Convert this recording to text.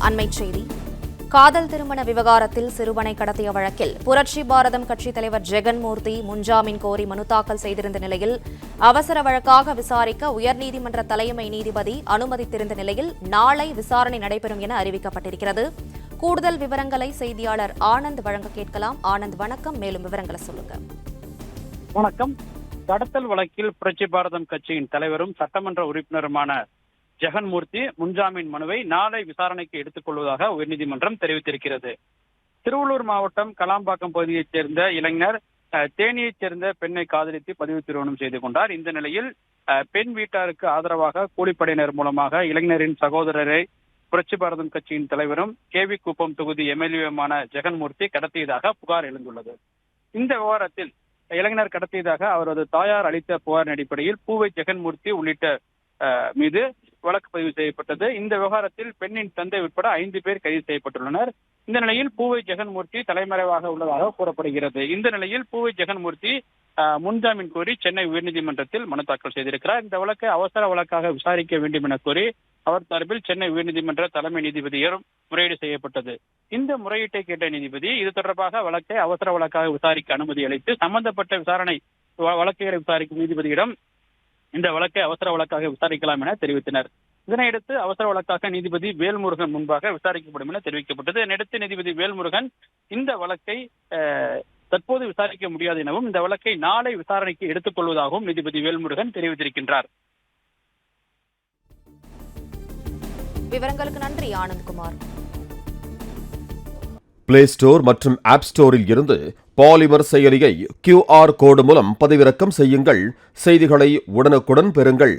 அண்மைச் செய்தி. காதல் திருமண விவகாரத்தில் சிறுவனை கடத்திய வழக்கில் புரட்சி பாரதம் கட்சித் தலைவர் ஜெகன்மூர்த்தி முன்ஜாமீன் கோரி மனு தாக்கல் செய்திருந்த நிலையில் அவசர வழக்காக விசாரிக்க உயர்நீதிமன்ற தலைமை நீதிபதி அனுமதித்திருந்த நிலையில் நாளை விசாரணை நடைபெறும் என அறிவிக்கப்பட்டிருக்கிறது. கூடுதல் விவரங்களை செய்தியாளர் ஆனந்த் வழங்க கேட்கலாம். ஆனந்த், வணக்கம். மேலும் விவரங்களை சொல்லுங்க. வணக்கம். கடத்தல் வழக்கில் புரட்சி பாரதம் கட்சியின் தலைவரும் சட்டமன்ற உறுப்பினருமான ஜெகன்மூர்த்தி முன்ஜாமீன் மனுவை நாளை விசாரணைக்கு எடுத்துக் கொள்வதாக உயர்நீதிமன்றம் தெரிவித்திருக்கிறது. திருவள்ளூர் மாவட்டம் கலாம்பாக்கம் பகுதியைச் சேர்ந்த இளைஞர் தேனியைச் சேர்ந்த பெண்ணை காதலித்து பதிவு திருமணம் செய்து கொண்டார். இந்த நிலையில் பெண் வீட்டாருக்கு ஆதரவாக கூலிப்படையினர் மூலமாக இளைஞரின் சகோதரரை புரட்சி பாரதம் கட்சியின் தலைவரும் கேவி குப்பம் தொகுதி எம்எல்ஏவுமான ஜெகன்மூர்த்தி கடத்தியதாக புகார் எழுந்துள்ளது. இந்த விவகாரத்தில் இளைஞர் கடத்தியதாக அவரது தாயார் அளித்த புகாரின் அடிப்படையில் பூவை ஜெகன்மூர்த்தி உள்ளிட்ட மீது வழக்கு பதிவு செய்யப்பட்டது. இந்த விவகாரத்தில் பெண்ணின் தந்தை உட்பட 5 பேர் கைது செய்யப்பட்டுள்ளனர். இந்த நிலையில் பூவை ஜெகன்மூர்த்தி தலைமறைவாக உள்ளதாக கூறப்படுகிறது. இந்த நிலையில் பூவை ஜெகன்மூர்த்தி முன்ஜாமீன் கோரி சென்னை உயர்நீதிமன்றத்தில் மனு தாக்கல் செய்திருக்கிறார். இந்த வழக்கை அவசர வழக்காக விசாரிக்க வேண்டும் என கோரி அவர் சார்பில் சென்னை உயர்நீதிமன்ற தலைமை நீதிபதியிடம் முறையீடு செய்யப்பட்டது. இந்த முறையீட்டை கேட்ட நீதிபதி இது தொடர்பாக வழக்கை அவசர வழக்காக விசாரிக்க அனுமதி அளித்து சம்பந்தப்பட்ட விசாரணை வழக்குகளை விசாரிக்கும் நீதிபதியிடம் இந்த வழக்கை அவசர வழக்காக விசாரிக்கலாம் என தெரிவித்தனர். இதனையடுத்து அவசர வழக்காக நீதிபதி வேல்முருகன் முன்பாக விசாரிக்கப்படும் என தெரிவிக்கப்பட்டது. இதனையடுத்து நீதிபதி வேல்முருகன் இந்த வழக்கை தற்போது விசாரிக்க முடியாது எனவும் இந்த வழக்கை நாளை விசாரணைக்கு எடுத்துக் கொள்வதாகவும் நீதிபதி வேல்முருகன் தெரிவித்திருக்கின்றார். விவரங்களுக்கு நன்றி ஆனந்த்குமார். பிளே ஸ்டோர் மற்றும் ஆப் ஸ்டோரில் இருந்து பாலிமர் செயலியை QR கோடு மூலம் பதிவிறக்கம் செய்யுங்கள். செய்திகளை உடனுக்குடன் பெறுங்கள்.